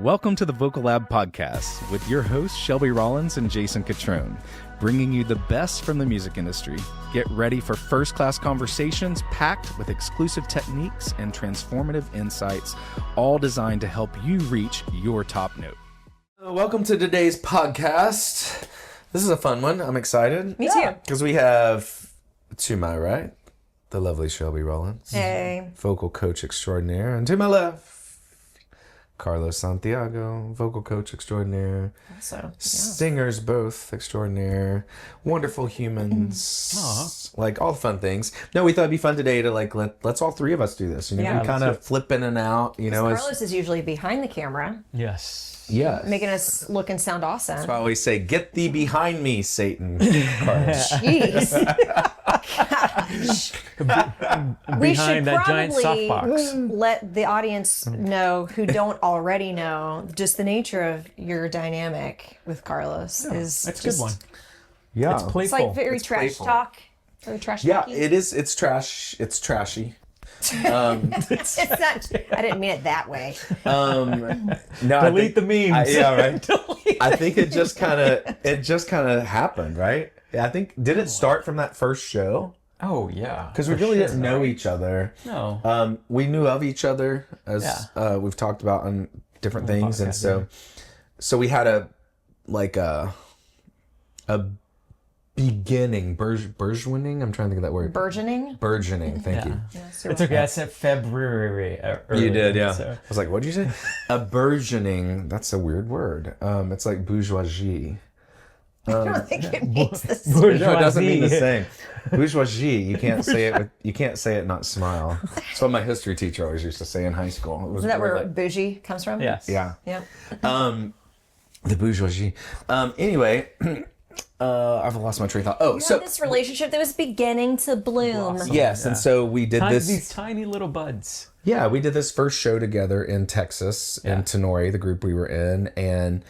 Welcome to the Vocal Lab Podcast with your hosts, Shelby Rollins and Jason Catron, bringing you the best from the music industry. Get ready for first-class conversations packed with exclusive techniques and transformative insights, all designed to help you reach your top note. Welcome to today's podcast. This is a fun one. I'm excited. Me too. Because we have, to my right, the lovely Shelby Rollins. Hey. Vocal coach extraordinaire. And to my left, Carlos Santiago, vocal coach extraordinaire. Singers both extraordinaire. Wonderful humans. Like all the fun things. No, we thought it'd be fun today to let's all three of us do this. You know, we kind of flip in and out. You know, Carlos is usually behind the camera. Yes. Yeah. Making us look and sound awesome. That's why I always say, "Get thee behind me, Satan." Carlos. Jeez. Gosh. We should that giant probably softbox. let the audience know who don't already know just the nature of your dynamic with Carlos. Is That's a just, good one. Yeah. It's It's playful. like very It's trash playful. talk. Very trash Yeah, talky. it is. It's trash. It's trashy. It's not. I didn't mean it that way. No, Delete the memes. Yeah, right. I think it just kind of happened, right? I think did it start from that first show? Oh, yeah. Because we really didn't know each other. No. We knew of each other as we've talked about on different things, and so we had a beginning burgeoning. I'm trying to think of that word. Burgeoning. Burgeoning. Thank you. Yes, It's okay. I said February. You did, yeah. So. I was like, what'd you say? A burgeoning. That's a weird word. It's like bourgeoisie. I don't think it means the same. No, it doesn't mean the Bourgeoisie. same. Bourgeoisie. You can't say it. You can't say it and not smile. That's what my history teacher always used to say in high school. It was Is that where like, bougie comes from? Yes. yeah. Yeah. The bourgeoisie. Anyway, I've lost my train of thought. Oh, You so had this relationship that was beginning to bloom. yes, and so we did this. These tiny little buds. Yeah, we did this first show together in Texas, in Tenori, the group we were in, and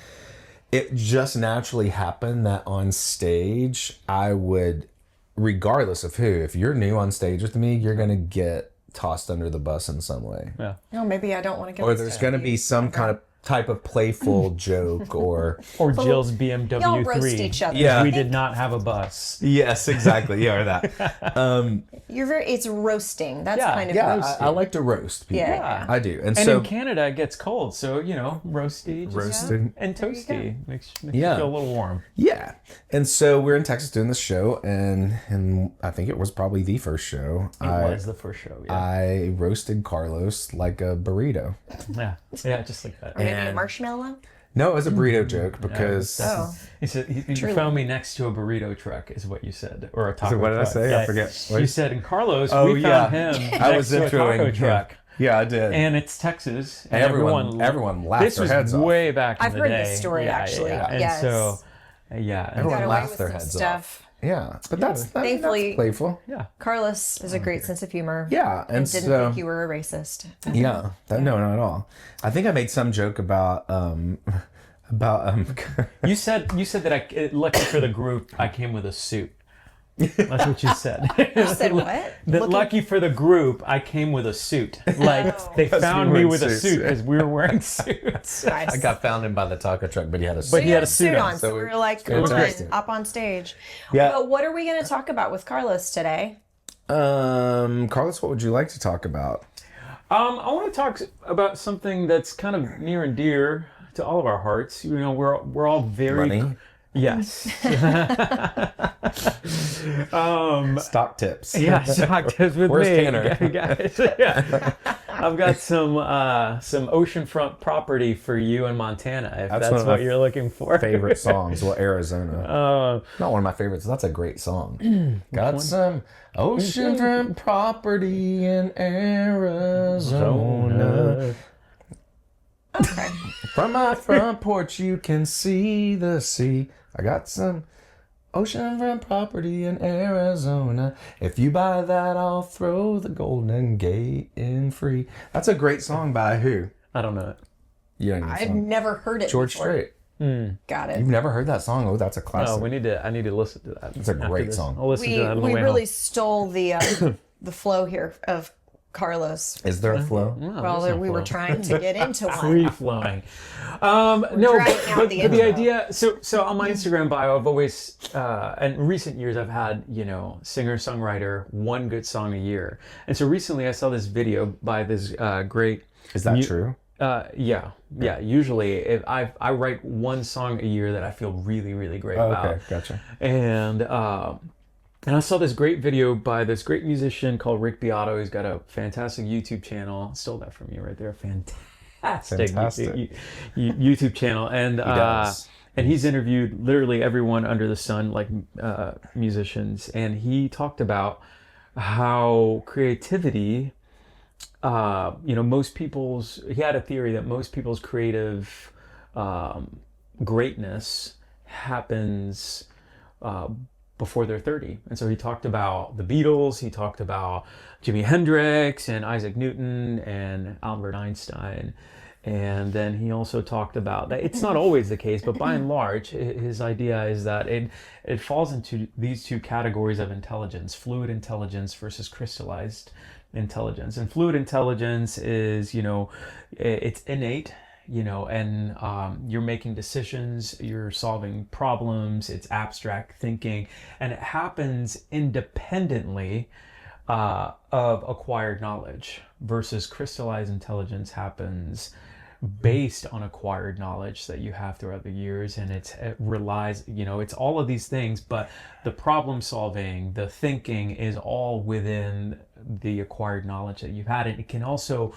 it just naturally happened that on stage, I would, regardless of who, if you're new on stage with me, you're going to get tossed under the bus in some way. Yeah. No, maybe I don't want to get. Or there's going to be some kind of type of playful joke or... Or Jill's BMW Y'all 3. roast each other. Yeah. We did not have a bus. Yes, exactly. Yeah, or that. You're very. It's roasting. That's Yeah, kind of Yeah, roasting. I like to roast people. Yeah. I do. And And so... in Canada, it gets cold. So, roasty. just- Roasting. And toasty. Makes you Yeah. feel a little warm. Yeah. And so we're in Texas doing this show, and I think it was probably the first show. It was the first show. Yeah. I roasted Carlos like a burrito. Yeah, just like that. Or maybe a And- marshmallow. No, it was a burrito joke because... Oh. He said, you found me next to a burrito truck, is what you said. Or a taco So what did I truck. say? Yeah. I forget. You said, and Carlos, Oh, we found him I next was to a taco introing him. truck. Yeah, I did. And it's Texas. And Everyone laughed This their was heads off. way back in I've the heard day. this story, actually. And Yes. so, Everyone Got away laughed with their some heads stuff. Yeah, but that's Thankfully- playful. Yeah. Carlos has a great sense of humor. Yeah, and Didn't so think you were a racist. no, not at all. I think I made some joke about You said that lucky for the group, I came with a suit. That's what you said. You said what? That lucky for the group, I came with a suit. Like they found we me were with a suits, suit yeah. because we were wearing suits. I got found in by the taco truck, but he had a But suit. he had a suit on. so we were like, come Fantastic. on, up on stage. Yeah. But what are we going to talk about with Carlos today? Carlos, what would you like to talk about? I want to talk about something that's kind of near and dear to all of our hearts. We're all very Money? Yes. Stock tips. Yeah, stock tips with Where's me, Tanner? guys. Yeah. I've got some oceanfront property for you in Montana, if That's that's one of what my you're looking for. Favorite songs? Well, Arizona. Not one of my favorites. That's a great song. Got some oceanfront property in Arizona. Okay. From my front porch, you can see the sea. I got some oceanfront property in Arizona. If you buy that, I'll throw the Golden Gate in free. That's a great song by who? I don't know it. You don't know the I've song. never heard it George before. Strait. Got it. You've never heard that song? Oh, that's a classic. No, I need to listen to that. It's a after great this. song. I'll listen to that on the We way really home. stole the the flow here of Carlos. Is there a flow? No, Well, there's no we flow. were trying to get into one. Free flowing. No, dragging out but the the intro. idea. So on my Instagram bio, I've always, in recent years, I've had singer songwriter, one good song a year. And so recently, I saw this video by this great. Is that true? Yeah. Usually, if I write one song a year that I feel really, really great about. Okay, gotcha. And I saw this great video by this great musician called Rick Beato. He's got a fantastic YouTube channel. Stole that from you right there. Fantastic. YouTube channel. And and he's interviewed literally everyone under the sun, like musicians. And he talked about how creativity, he had a theory that most people's creative greatness happens before they're 30. And so he talked about the Beatles, he talked about Jimi Hendrix and Isaac Newton and Albert Einstein. And then he also talked about that it's not always the case, but by and large, his idea is that it falls into these two categories of intelligence, fluid intelligence versus crystallized intelligence. And fluid intelligence is, it's innate, and you're making decisions, you're solving problems, it's abstract thinking, and it happens independently of acquired knowledge, versus crystallized intelligence happens based on acquired knowledge that you have throughout the years, and it relies, it's all of these things, but the problem solving, the thinking is all within the acquired knowledge that you've had. And it can also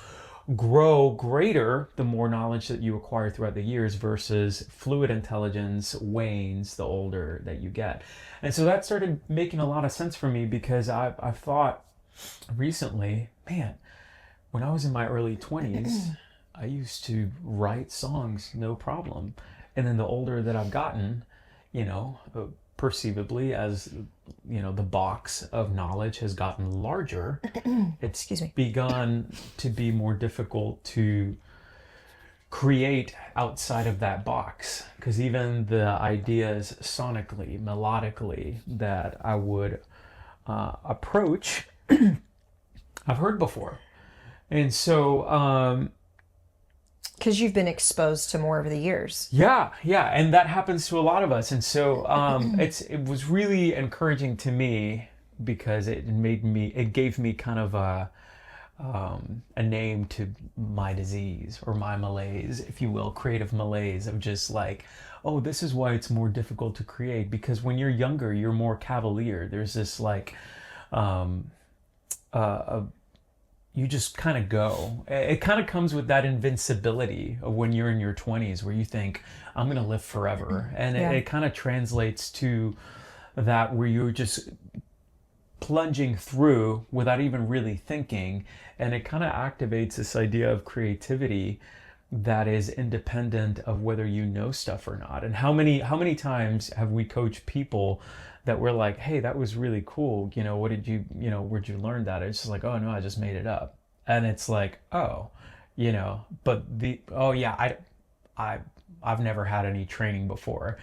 grow greater the more knowledge that you acquire throughout the years, versus fluid intelligence wanes the older that you get. And so that started making a lot of sense for me, because I've thought recently, man, when I was in my early 20s, I used to write songs no problem. And then the older that I've gotten, perceivably, as the box of knowledge has gotten larger, it's begun to be more difficult to create outside of that box. Because even the ideas sonically, melodically, that I would approach, I've heard before. And so because you've been exposed to more over the years. Yeah, and that happens to a lot of us. And so it was really encouraging to me, because it gave me kind of a name to my disease, or my malaise, if you will, creative malaise, of just like, oh, this is why it's more difficult to create, because when you're younger, you're more cavalier. There's this like you just kind of go. It kind of comes with that invincibility of when you're in your 20s, where you think, I'm going to live forever. And it kind of translates to that, where you're just plunging through without even really thinking. And it kind of activates this idea of creativity that is independent of whether you know stuff or not. And how many times have we coached people that we're like, hey, that was really cool. What did you, where'd you learn that? It's just like, oh no, I just made it up. And it's like, oh, but I've never had any training before,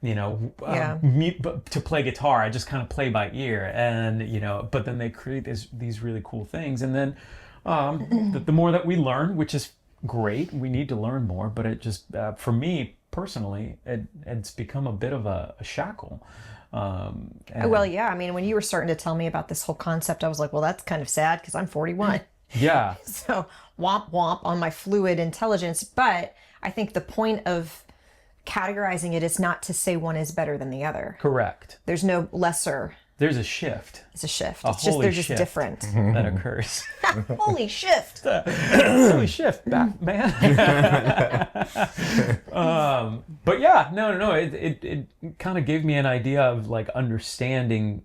but to play guitar, I just kind of play by ear, and, but then they create these really cool things. And then the more that we learn, which is great, we need to learn more, but it just, for me personally, it's become a bit of a shackle. Well, yeah. I mean, when you were starting to tell me about this whole concept, I was like, well, that's kind of sad, because I'm 41. Yeah. So womp womp on my fluid intelligence. But I think the point of categorizing it is not to say one is better than the other. Correct. There's no lesser. There's a shift. It's a shift. They're just different. That occurs. Holy shift. Holy shift, Batman. But yeah, no. It kind of gave me an idea of like understanding,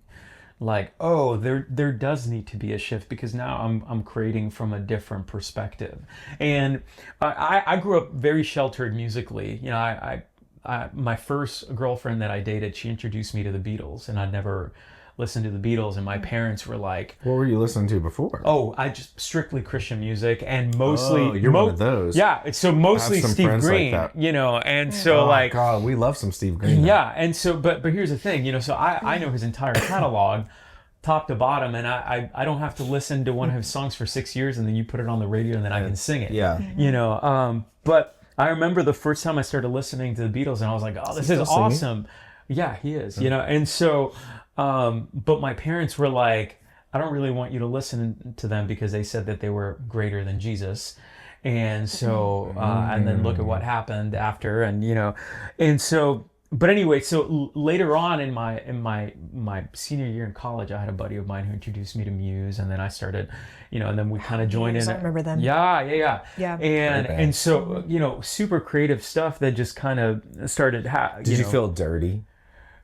like, oh, there does need to be a shift, because now I'm creating from a different perspective. And I grew up very sheltered musically. My first girlfriend that I dated, she introduced me to the Beatles, and I'd never listened to the Beatles, and my parents were like, what were you listening to before? Oh, I just strictly Christian music, and mostly you're one of those. Yeah, so mostly Steve Green, like that. And so like, God, we love some Steve Green. Yeah, and so but here's the thing, so I know his entire catalog top to bottom, and I don't have to listen to one of his songs for 6 years, and then you put it on the radio, and then I can sing it. Yeah. You know, but I remember the first time I started listening to the Beatles, and I was like, oh, this is awesome. Yeah, he is, you know. And so, but my parents were like, I don't really want you to listen to them because they said that they were greater than Jesus. And so, and then look at what happened after, and, you know, and so, but anyway, so later on in my senior year in college, I had a buddy of mine who introduced me to Muse, and then I started, you know, and then we kind of joined in. I remember them. Yeah. And so, you know, super creative stuff that just kind of started. Did you feel dirty?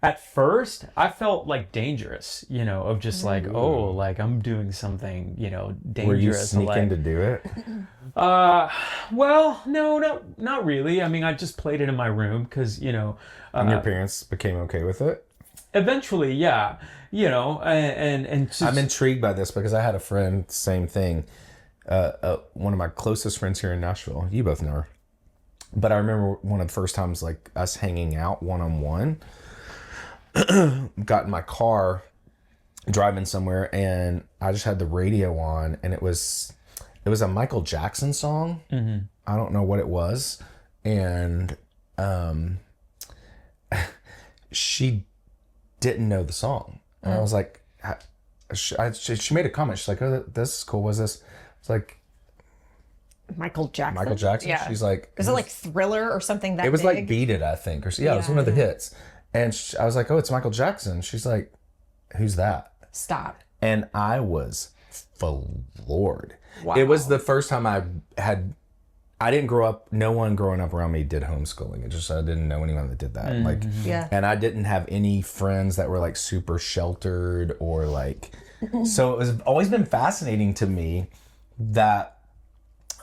At first, I felt like dangerous, you know, of just like, oh, like I'm doing something, you know, dangerous. Were you sneaking to do it? Well, no, not really. I mean, I just played it in my room because, you know. And your parents became okay with it? Eventually, yeah. You know, and just, I'm intrigued by this because I had a friend, same thing. One of my closest friends here in Nashville. You both know her. But I remember one of the first times, like, us hanging out one-on-one. Got in my car, driving somewhere, and I just had the radio on, and it was a Michael Jackson song. Mm-hmm. I don't know what it was, and she didn't know the song, and I was like, she made a comment. She's like, "Oh, this is cool. What's this?" It's like Michael Jackson. Michael Jackson. Yeah. She's like, "Is it like Thriller or something that?" It was big? like Beat It, I think, or yeah, it was one of the hits. And I was like, "Oh, it's Michael Jackson." She's like, "Who's that?" Stop. And I was floored. Wow. It was the first time I didn't grow up, no one growing up around me did homeschooling. It just, I didn't know anyone that did that. Like, and I didn't have any friends that were like super sheltered or like, so it was always been fascinating to me that,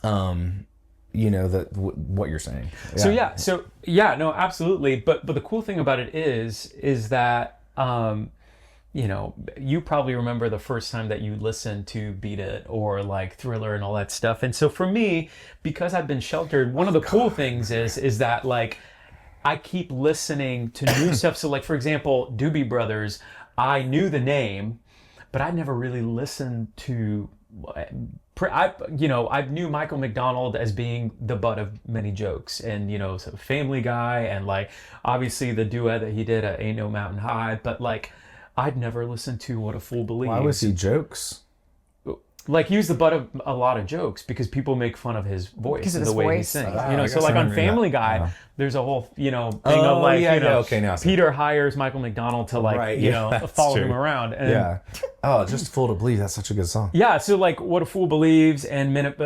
you know, that what you're saying. Yeah. So no, absolutely. But the cool thing about it is that, you know, you probably remember the first time that you listened to Beat It or like Thriller and all that stuff. And so for me, because I've been sheltered, one of the cool things is that like I keep listening to new stuff. So like, for example, Doobie Brothers, I knew the name, but I never really listened to. I knew Michael McDonald as being the butt of many jokes, and, you know, so Family Guy, and like obviously the duet that he did at Ain't No Mountain High, but like I'd never listened to What a Fool Believes. Why was he jokes? Like he was the butt of a lot of jokes because people make fun of his voice and the way he sings. You know, so like on Family Guy, there's a whole, you know, thing of like, you know, Peter hires Michael McDonald to like, you know, follow him around. And, Oh, Just a Fool to Believe. That's such a good song. Yeah. So like What a Fool Believes and Minute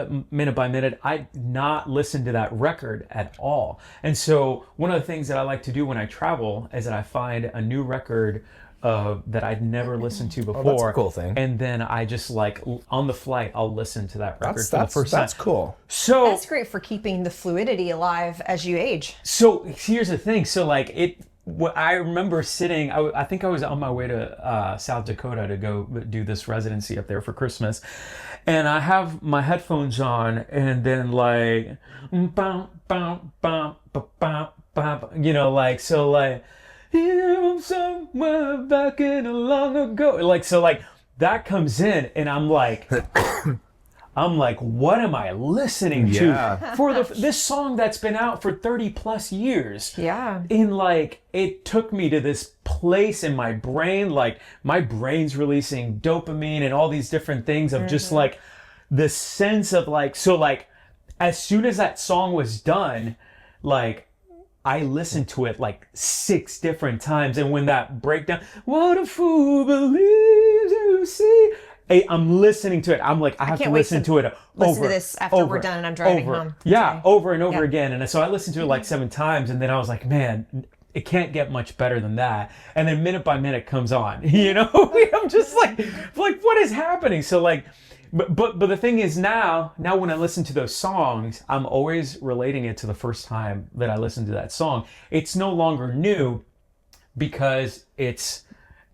by Minute, I not listened to that record at all. And so one of the things that I like to do when I travel is that I find a new record that I'd never listened to before. Oh, that's a cool thing. And then I just like on the flight, I'll listen to that record for the first time. That's cool. So that's great for keeping the fluidity alive as you age. So here's the thing. So like I remember sitting, I think I was on my way to South Dakota to go do this residency up there for Christmas. And I have my headphones on and then like, you know, like, so like, here I'm somewhere back in a long ago. Like, so like that comes in and I'm like, what am I listening to for this song that's been out for 30 plus years? Yeah. In like, it took me to this place in my brain, like my brain's releasing dopamine and all these different things of just like the sense of like, so like as soon as that song was done, like I listened to it like 6 different times. And when that breakdown, what a fool believes you see, I'm listening to it. I'm like, I have to listen to it over. Listen to this after we're done and I'm driving home. Yeah, over and over again. And so I listened to it like 7 times. And then I was like, man, it can't get much better than that. And then Minute by Minute comes on, you know? I'm just like, what is happening? So like, but the thing is now when I listen to those songs, I'm always relating it to the first time that I listened to that song. It's no longer new because it's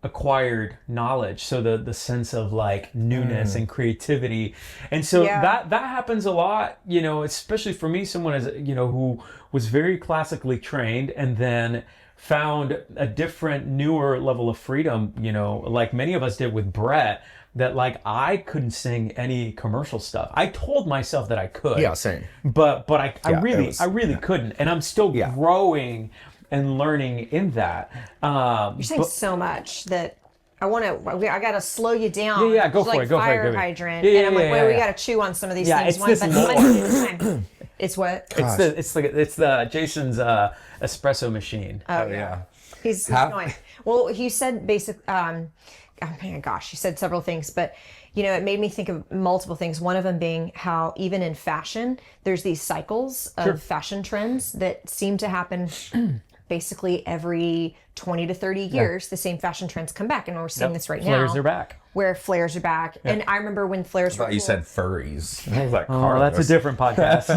acquired knowledge, so the sense of like newness and creativity. And so that happens a lot, you know, especially for me, someone as you know who was very classically trained and then found a different, newer level of freedom, you know, like many of us did with Brett, that like I couldn't sing any commercial stuff. I told myself that I could. Yeah, same. But I really couldn't, and I'm still growing and learning in that. You're saying so much that I got to slow you down. Yeah, go it's for like it. Go for fire it. hydrant. Yeah, and I'm like, yeah, well, we yeah. got to chew on some of these Yeah, things it's one this by lore. one at a time. It's what? Gosh. It's the Jason's espresso machine. Oh, Yeah. He's going. Well, he said oh my gosh, he said several things, but you know, it made me think of multiple things. One of them being how even in fashion, there's these cycles of fashion trends that seem to happen basically every 20 to 30 years. The same fashion trends come back, and we're seeing this right now. Flares are back. Where flares are back. And I remember when flares were I thought you cool. said furries. I was like, Oh, that's a different podcast.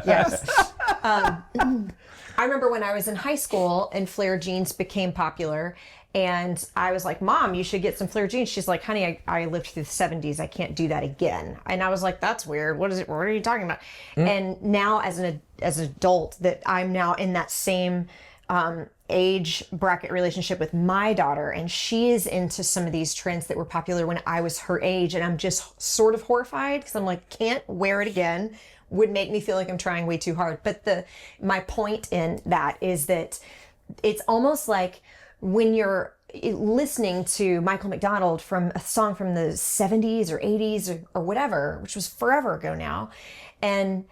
Yes. I remember when I was in high school and flare jeans became popular, and I was like, Mom, you should get some flare jeans. She's like, honey, I lived through the 70s. I can't do that again. And I was like, that's weird. What are you talking about? And now as an adult, that I'm now in that same age bracket relationship with my daughter, and she is into some of these trends that were popular when I was her age, and I'm just sort of horrified because I'm like, can't wear it again. Would make me feel like I'm trying way too hard. But my point in that is that it's almost like when you're listening to Michael McDonald from a song from the 70s or 80s or whatever, which was forever ago now, and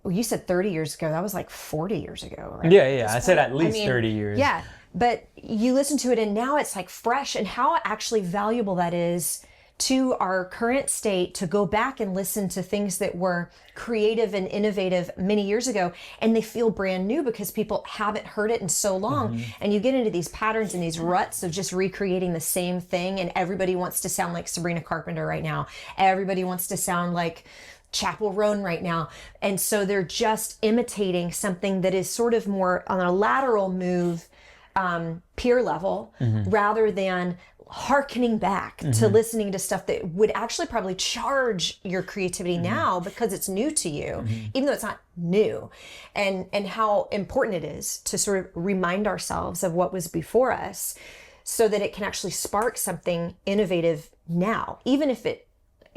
you said 30 years ago, that was like 40 years ago, right? Yeah. I said at least 30 years. Yeah, but you listen to it and now it's like fresh, and how actually valuable that is to our current state to go back and listen to things that were creative and innovative many years ago, and they feel brand new because people haven't heard it in so long. And you get into these patterns and these ruts of just recreating the same thing, and everybody wants to sound like Sabrina Carpenter right now. Everybody wants to sound like Chapel Roan right now. And so they're just imitating something that is sort of more on a lateral move, peer level, rather than hearkening back to listening to stuff that would actually probably charge your creativity now because it's new to you, even though it's not new. And how important it is to sort of remind ourselves of what was before us so that it can actually spark something innovative now, even if it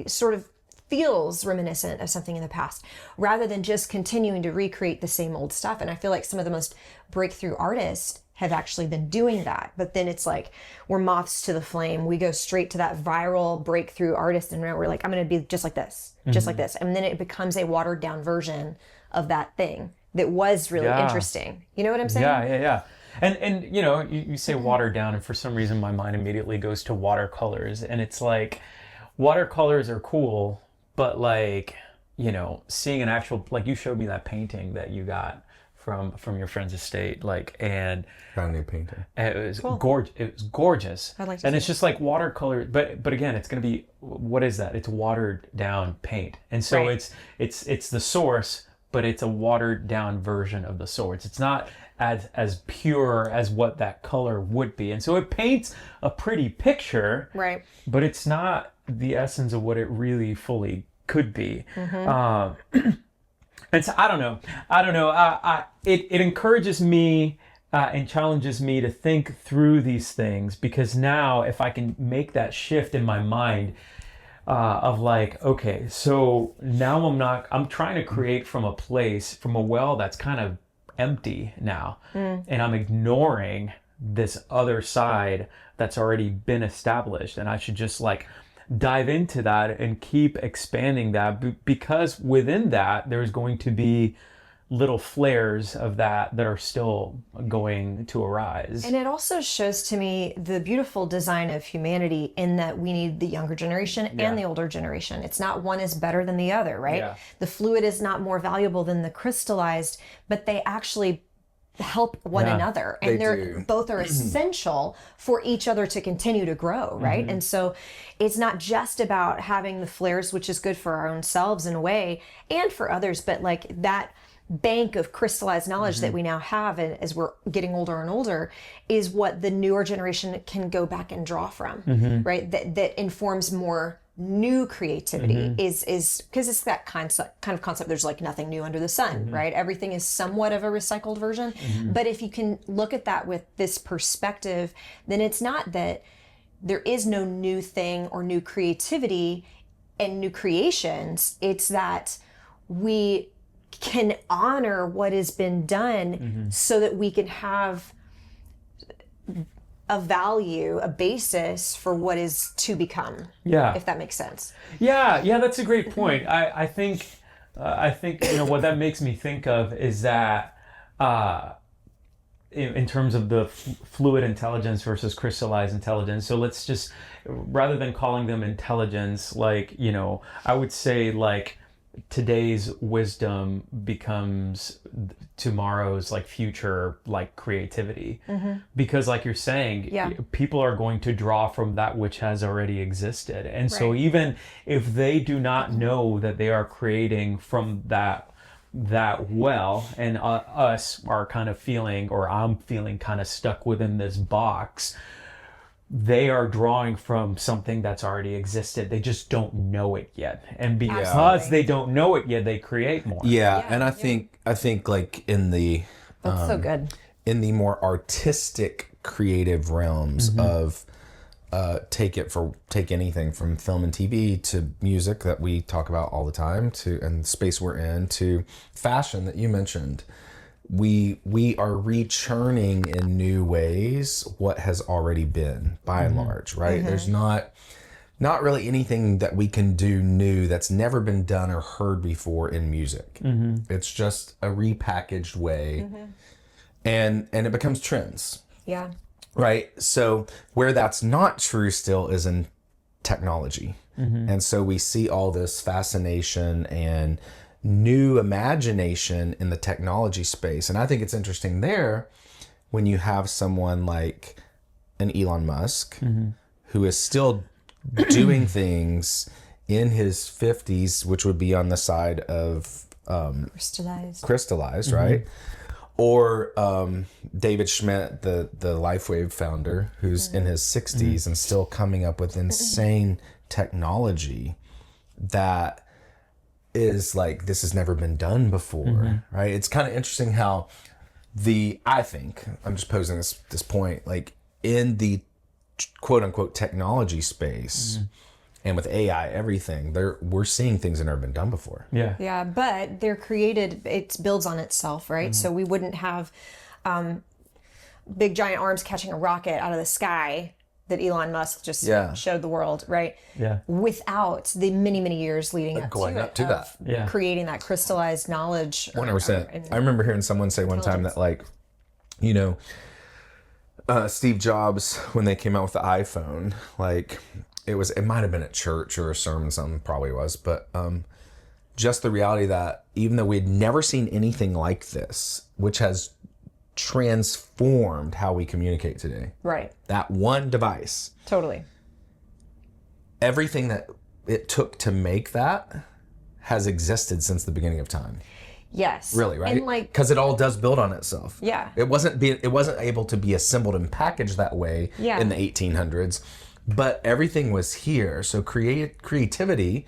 sort of feels reminiscent of something in the past, rather than just continuing to recreate the same old stuff. And I feel like some of the most breakthrough artists have actually been doing that. But then it's like we're moths to the flame. We go straight to that viral breakthrough artist, and we're like, I'm going to be just like this, just like this. And then it becomes a watered down version of that thing that was really interesting. You know what I'm saying? Yeah. And you know, you say watered down, and for some reason my mind immediately goes to watercolors. And it's like, watercolors are cool, but like, you know, seeing an actual, like you showed me that painting that you got from your friend's estate, like, and Got a new painting. it was gorgeous. It was gorgeous. I'd like to and see it's just like watercolor, but again, it's going to be, what is that? It's watered down paint. And so Right. it's the source, but it's a watered down version of the source. It's not as pure as what that color would be. And so it paints a pretty picture, Right. but it's not the essence of what it really fully could be. And so I don't know. It encourages me and challenges me to think through these things, because now if I can make that shift in my mind of like, okay, so now I'm trying to create from a place, from a well that's kind of empty now, and I'm ignoring this other side that's already been established, and I should just like dive into that and keep expanding that, because within that there's going to be little flares of that are still going to arise. And it also shows to me the beautiful design of humanity in that we need the younger generation and the older generation. It's not one is better than the other, right? Yeah. The fluid is not more valuable than the crystallized, but they actually help one another, and they're both are essential for each other to continue to grow, right? And so it's not just about having the flares, which is good for our own selves in a way and for others, but like that bank of crystallized knowledge that we now have, and as we're getting older and older, is what the newer generation can go back and draw from, right? That informs more new creativity is because it's that kind of concept. There's like nothing new under the sun, right? Everything is somewhat of a recycled version. But if you can look at that with this perspective, then it's not that there is no new thing or new creativity and new creations. It's that we can honor what has been done so that we can have a value, a basis for what is to become. Yeah. If that makes sense. Yeah, that's a great point. I think what that makes me think of is that in terms of the fluid intelligence versus crystallized intelligence. So let's just, rather than calling them intelligence, like, I would say like today's wisdom becomes tomorrow's like future like creativity, because like you're saying, people are going to draw from that which has already existed, and so even if they do not know that they are creating from that well, and us are kind of feeling, or I'm feeling kind of stuck within this box, they are drawing from something that's already existed. They just don't know it yet. And because they don't know it yet, they create more. Yeah, and I think like in the That's so good. in the more artistic creative realms of take anything from film and TV to music that we talk about all the time, to and the space we're in, to fashion that you mentioned. We are rechurning in new ways what has already been, by and large, right? There's not really anything that we can do new that's never been done or heard before in music. It's just a repackaged way, and it becomes trends. Yeah. Right? So where that's not true still is in technology. And so we see all this fascination and new imagination in the technology space. And I think it's interesting there when you have someone like an Elon Musk who is still doing things in his 50s, which would be on the side of crystallized, right? Or David Schmidt, the LifeWave founder, who's in his 60s and still coming up with insane technology that is like, this has never been done before, right? It's kind of interesting how I think, I'm just posing this point, like in the quote unquote technology space and with AI, everything, we're seeing things that never been done before. Yeah, but they're created, it builds on itself, right? So we wouldn't have big giant arms catching a rocket out of the sky that Elon Musk just showed the world, right? Yeah. Without the many, many years leading up going to up to that. Yeah. Creating that crystallized knowledge. 100%. I remember hearing someone say one time that, like, Steve Jobs, when they came out with the iPhone, like it might have been at church or a sermon, something probably was, but just the reality that even though we had never seen anything like this, which has transformed how we communicate today. Right. That one device. Totally. Everything that it took to make that has existed since the beginning of time. Yes. Really, right? And like, because it all does build on itself. Yeah. It wasn't able to be assembled and packaged that way in the 1800s, but everything was here. So creativity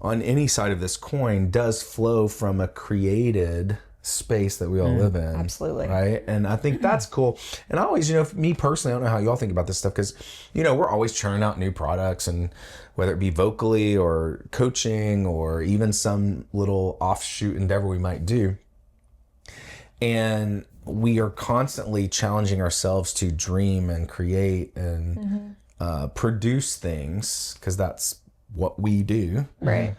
on any side of this coin does flow from a created space that we all live in. Absolutely. Right? And I think that's cool. And I always, me personally, I don't know how y'all think about this stuff, because, we're always churning out new products, and whether it be vocally or coaching or even some little offshoot endeavor we might do. And we are constantly challenging ourselves to dream and create and produce things, because that's what we do. right.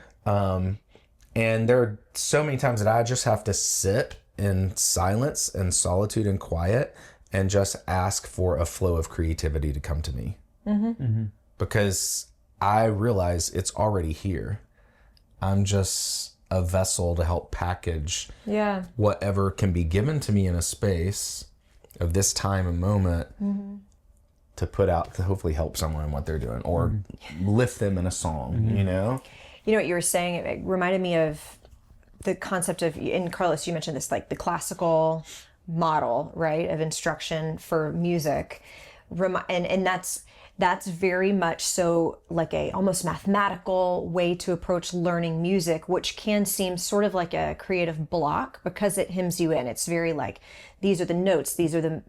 And there are so many times that I just have to sit in silence and solitude and quiet and just ask for a flow of creativity to come to me. Because I realize it's already here. I'm just a vessel to help package whatever can be given to me in a space of this time and moment to put out, to hopefully help someone in what they're doing, or lift them in a song, You know what you were saying? It reminded me of the concept of, and Carlos, you mentioned this, like the classical model, right, of instruction for music, and that's very much so like a almost mathematical way to approach learning music, which can seem sort of like a creative block because it hems you in. It's very like, these are the notes, these are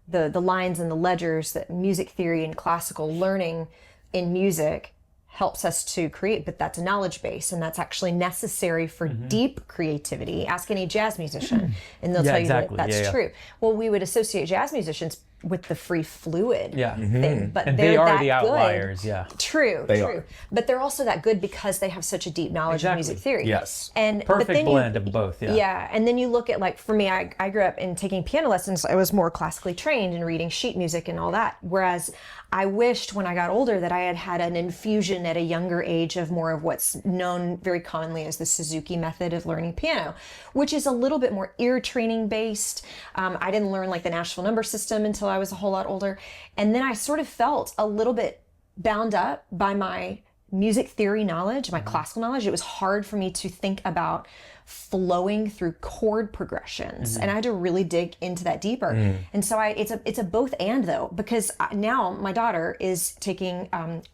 the lines and the ledgers that music theory and classical learning in music helps us to create, but that's a knowledge base, and that's actually necessary for deep creativity. Ask any jazz musician and they'll tell you that that's true. Well, we would associate jazz musicians with the free fluid thing, but and they're they are that the outliers. good. True. But they're also that good because they have such a deep knowledge of music theory. Yes. And Perfect blend of both. Yeah, and then you look at, like, for me, I grew up in taking piano lessons. I was more classically trained in reading sheet music and all that. Whereas I wished when I got older that I had had an infusion at a younger age of more of what's known very commonly as the Suzuki method of learning piano, which is a little bit more ear training based. I didn't learn like the Nashville number system until I was a whole lot older. And then I sort of felt a little bit bound up by my music theory knowledge, my classical knowledge. It was hard for me to think about flowing through chord progressions, and I had to really dig into that deeper. And so it's a both and, though, because now my daughter is taking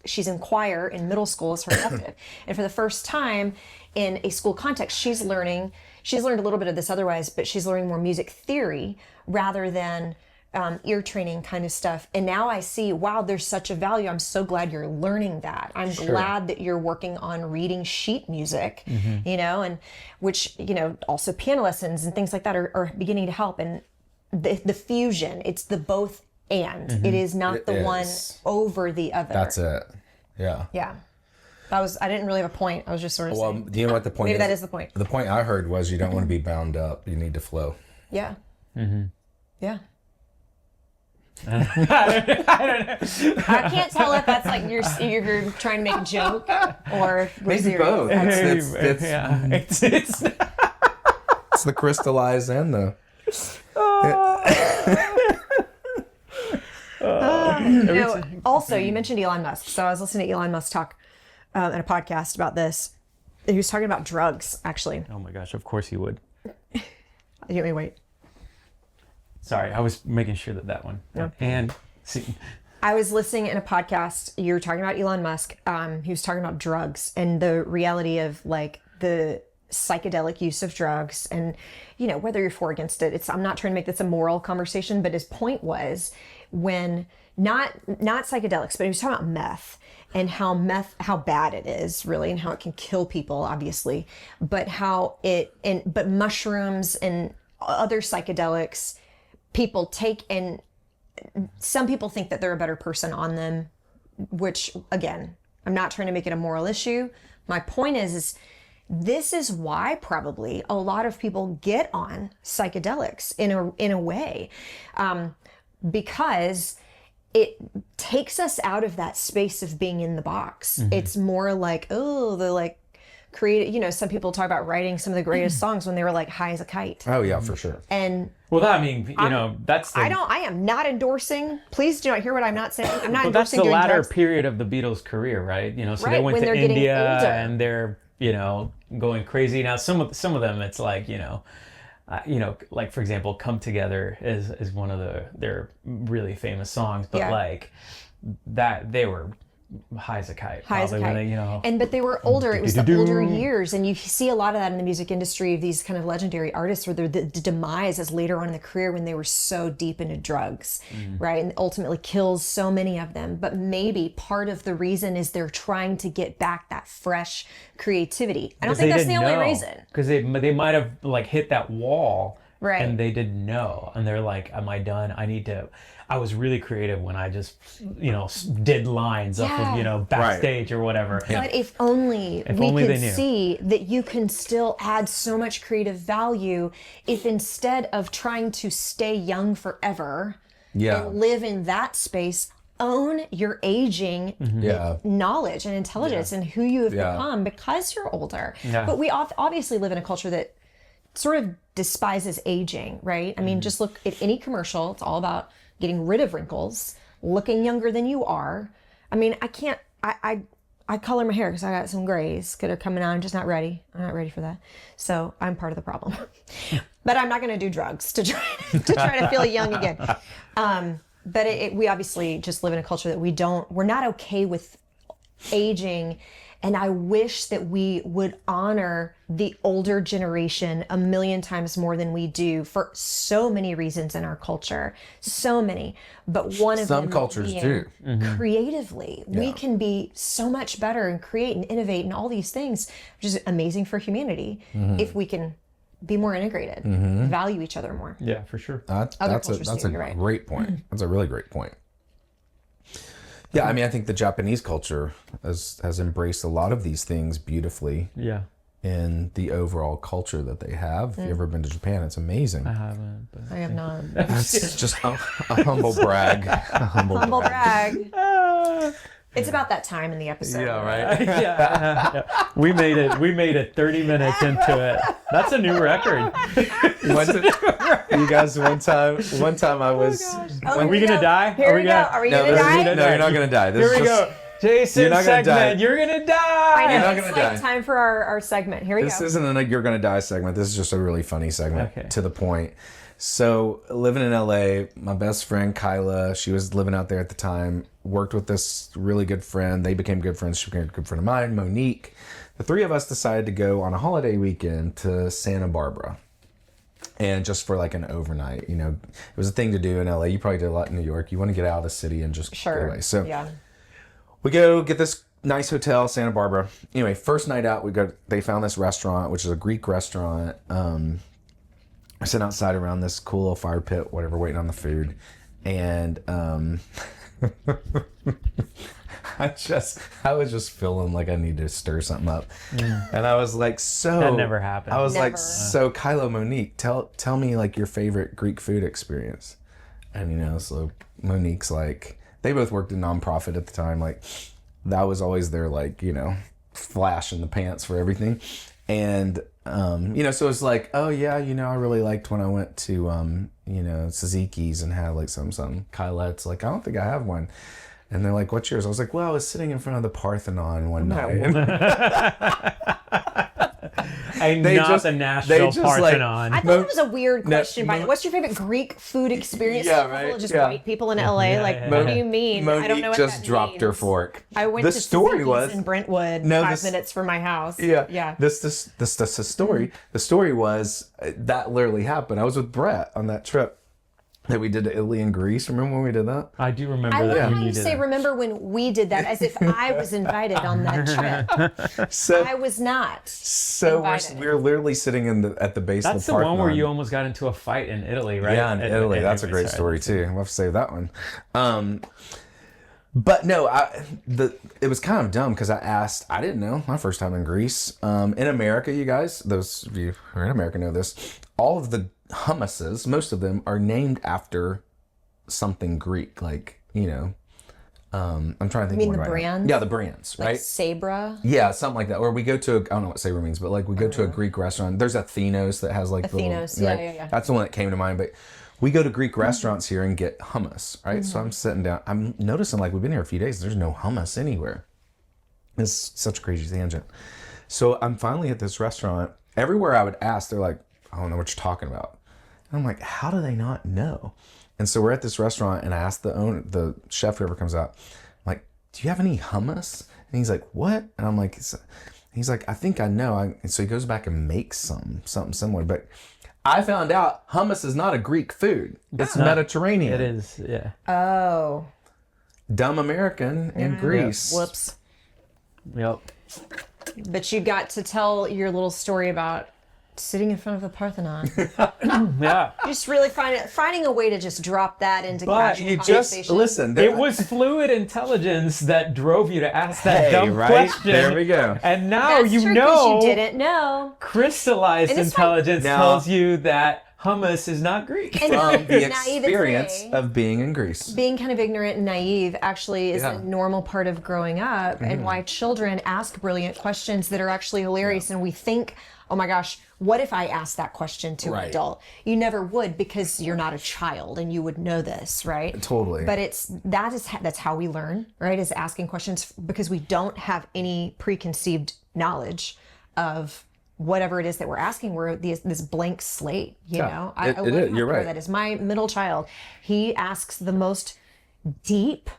she's in choir in middle school as her elective, and for the first time in a school context, she's learned a little bit of this otherwise, but she's learning more music theory rather than ear training kind of stuff. And now I see, wow, there's such a value. I'm so glad you're learning that. I'm glad that you're working on reading sheet music, and which, also piano lessons and things like that are beginning to help. And the fusion, it's the both and. It is not the one over the other. That's it. Yeah. Yeah. I didn't really have a point. I was just sort of saying. Do you know what the point is? Maybe that is the point. The point I heard was you don't want to be bound up. You need to flow. Yeah. Yeah. I don't know. I can't tell if that's like you're trying to make a joke or we're Maybe serious. both. It's It's the crystallized and the... Also, you mentioned Elon Musk. So I was listening to Elon Musk talk in a podcast about this. He was talking about drugs, actually. Oh my gosh, of course you would. You want me to wait? Sorry, I was making sure that one. No. And see. I was listening in a podcast. You were talking about Elon Musk. He was talking about drugs and the reality of like the psychedelic use of drugs, and whether you're for or against it. I'm not trying to make this a moral conversation, but his point was when not psychedelics, but he was talking about meth and how bad it is really, and how it can kill people, obviously, but but mushrooms and other psychedelics people take, and some people think that they're a better person on them, which again, I'm not trying to make it a moral issue. My point is this is why probably a lot of people get on psychedelics in a way, because it takes us out of that space of being in the box. It's more like, create, some people talk about writing some of the greatest songs when they were like high as a kite. Oh yeah, for sure. And well, that's the... I am not endorsing. Please do not hear what I'm not saying. I'm not Well, that's endorsing the doing latter drugs. period of the Beatles' career, right? So Right, they went when to they're getting India older. and they're, going crazy. Now some of them, it's like, like for example, "Come Together" is one of their really famous songs, but like that they were high as a kite. High as a probably kite. when they, But they were older. It was the older years. And you see a lot of that in the music industry of these kind of legendary artists where the demise is later on in the career when they were so deep into drugs, right? And ultimately kills so many of them. But maybe part of the reason is they're trying to get back that fresh creativity. I don't think that's the only reason. Because they might have like hit that wall. Right. And they didn't know. And they're like, am I done? I was really creative when I just, did lines up with, backstage or whatever. But if only we could see that you can still add so much creative value if instead of trying to stay young forever and live in that space, own your aging knowledge and intelligence and who you have become because you're older. Yeah. But we obviously live in a culture that sort of despises aging, right? I mean, just look at any commercial. It's all about getting rid of wrinkles, looking younger than you are. I mean, I I color my hair because I got some grays that are coming out. I'm just not ready. I'm not ready for that. So I'm part of the problem. But I'm not going to do drugs to try to feel young again. But we obviously just live in a culture that we're not okay with aging. And I wish that we would honor the older generation a million times more than we do for so many reasons in our culture. So many. But one of them Some cultures being do. creatively. We can be so much better and create and innovate and all these things, which is amazing for humanity if we can be more integrated, value each other more. Yeah, for sure. That's a you're right. great point. That's a really great point. Yeah, I mean, I think the Japanese culture has embraced a lot of these things beautifully. Yeah. In the overall culture that they have. If you've ever been to Japan, it's amazing. I haven't. But... I have not. It's just a humble brag. A humble brag. It's about that time in the episode. Yeah, right. Yeah. We made it 30 minutes into it. That's a new record. You guys, one time I was... Are we going to die? Here we go. Are we going to die? No, you're not going to die. Here we go. Jason's segment. You're going to die. I know. You're not It's gonna like die. time for our segment. Here we This go. isn't a You're Gonna Die segment. This is just a really funny segment. Okay. To the point. So, living in LA, my best friend Kyla, she was living out there at the time, worked with this really good friend. They became good friends. She became a good friend of mine, Monique. The three of us decided to go on a holiday weekend to Santa Barbara. And just for like an overnight, you know, it was a thing to do in LA. You probably did a lot in New York. You want to get out of the city and just get away. So, yeah. we go get this nice hotel, Santa Barbara. Anyway, first night out, they found this restaurant, which is a Greek restaurant. I sit outside around this cool little fire pit, whatever, waiting on the food. And I was just feeling like I need to stir something up. And I was like, That never happened. I was Never. like, so Kylo, Monique, tell me like your favorite Greek food experience. And, you know, so Monique's like, they both worked in nonprofit at the time. Like, that was always their, like, you know, flash in the pants for everything. And, you know, so it's like, oh, yeah, you know, I really liked when I went to, you know, Suzuki's and had, like, something. Kylette's like, I don't think I have one. And they're like, what's yours? I was like, well, I was sitting in front of the Parthenon one night. The National Parthenon. I thought it was a weird question. What's your favorite Greek food experience? Yeah, right. Just white people in LA. What do you mean? Monique I don't know what just that dropped means. her fork. I went the to story Suzuki's was in Brentwood, No, 5 this- minutes from my house. Yeah. This the story. The story was that literally happened. I was with Brett on that trip that we did to Italy and Greece. Remember when we did that? I do remember I that. love how when you did say that. remember when we did that as if I was invited on that trip. So I was not. so invited. we're literally sitting at the base That's of the the Parthenon. one where you almost got into a fight in Italy, right? Yeah, in Italy. That's a great story too. We'll have to save that one. But no, it was kind of dumb because I asked. I didn't know, my first time in Greece. In America, you guys, those of you who are in America know this. All of the hummuses, most of them, are named after something Greek, like, you know. I'm trying to think. You mean one the right now. brands? Yeah, the brands, right? Like Sabra. Yeah, something like that. Or we go to I don't know what Sabra means, but like we go to a Greek restaurant. There's Athenos that has like Athenos, the little, yeah. That's the one that came to mind. But we go to Greek restaurants here and get hummus, right? So I'm sitting down. I'm noticing like we've been here a few days. There's no hummus anywhere. It's such a crazy tangent. So I'm finally at this restaurant. Everywhere I would ask, they're like, I don't know what you're talking about. And I'm like, how do they not know? And so we're at this restaurant, and I asked the chef, whoever comes out, I'm like, do you have any hummus? And he's like, what? And I'm like, he's like, I think I know. And so he goes back and makes something similar. But I found out hummus is not a Greek food. It's Mediterranean. It is, yeah. Oh. Dumb American in Greece. Whoops. Yep. But you got to tell your little story about sitting in front of the Parthenon. Yeah. Just really finding a way to just drop that into But casual You conversation. just listen. It was fluid intelligence that drove you to ask that dumb right? question. There we go. And now That's you true, 'cause know you didn't know. crystallized And it's intelligence Now- tells you that hummus is not Greek. And From the naivete. experience of being in Greece. Being kind of ignorant and naive actually is a normal part of growing up, and why children ask brilliant questions that are actually hilarious. And we think, oh my gosh, what if I asked that question to an adult? You never would, because you're not a child and you would know this, right? Totally. But that's how we learn, right? Is asking questions, because we don't have any preconceived knowledge of whatever it is that we're asking. We're this blank slate, you know? I love you're right. that is my middle child. He asks the most deep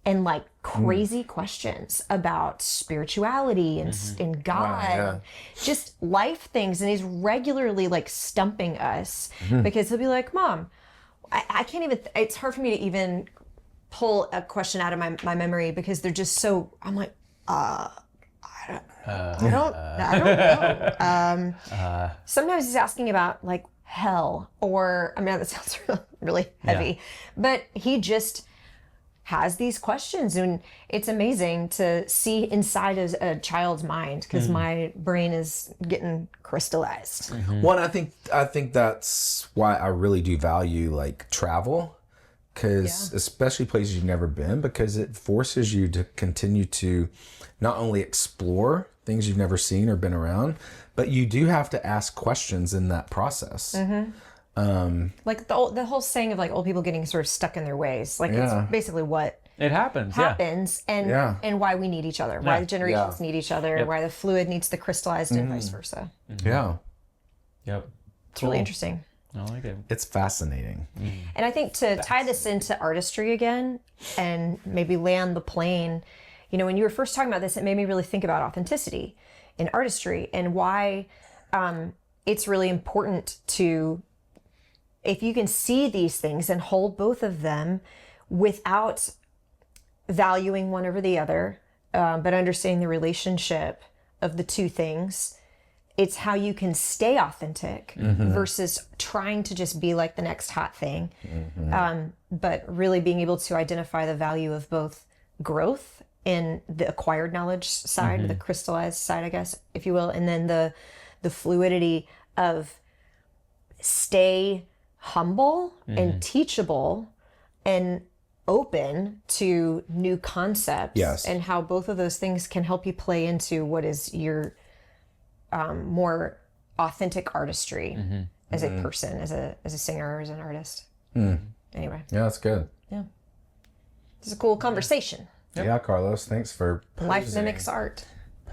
and like crazy questions about spirituality and God, just life things. And he's regularly like stumping us because he'll be like, Mom, I can't even, it's hard for me to even pull a question out of my memory, because they're just so, I'm like, I don't know. Sometimes he's asking about like hell, or I mean, that sounds really heavy, but he just has these questions, and it's amazing to see inside a child's mind, because my brain is getting crystallized. One, I think that's why I really do value like travel, because especially places you've never been, because it forces you to continue to not only explore things you've never seen or been around, but you do have to ask questions in that process. Like the whole saying of like old people getting sort of stuck in their ways, like it's basically what It happens. and why we need each other, why the generations need each other, why the fluid needs the crystallized, and vice versa. Yep. It's really interesting. I like it. It's fascinating. And I think to tie this into artistry again, and maybe land the plane, you know, when you were first talking about this, it made me really think about authenticity in artistry, and why it's really important to, if you can see these things and hold both of them without valuing one over the other, but understanding the relationship of the two things, it's how you can stay authentic versus trying to just be like the next hot thing. But really being able to identify the value of both growth in the acquired knowledge side, the crystallized side, I guess, if you will, and then the fluidity of stay humble and teachable and open to new concepts, and how both of those things can help you play into what is your more authentic artistry as a person, as a singer, as an artist. Anyway. Yeah, that's good. Yeah. This is a cool conversation. Yeah, Carlos, thanks for Life mimics art.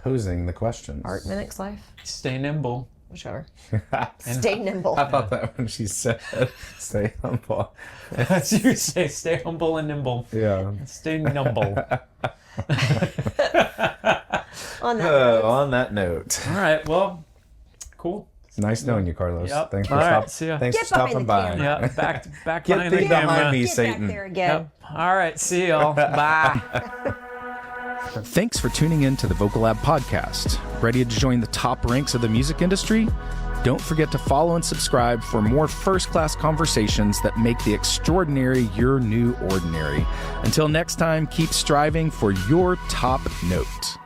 posing the questions. Art mimics life. Stay nimble. Whichever. Stay nimble. I thought that when she said stay humble. That's what you say. Stay humble and nimble. Yeah. Stay nimble. On that note. All right. Well, cool. Nice knowing you, Carlos. Yep. Thanks for All right, stopping. see ya. Thanks Get for stopping behind the by. camera. Yeah. Back Get behind the thee camera. behind me, Get Satan. back there again. Yep. All right. See y'all. Bye. Thanks for tuning in to the Vocal Lab podcast. Ready to join the top ranks of the music industry? Don't forget to follow and subscribe for more first-class conversations that make the extraordinary your new ordinary. Until next time, keep striving for your top note.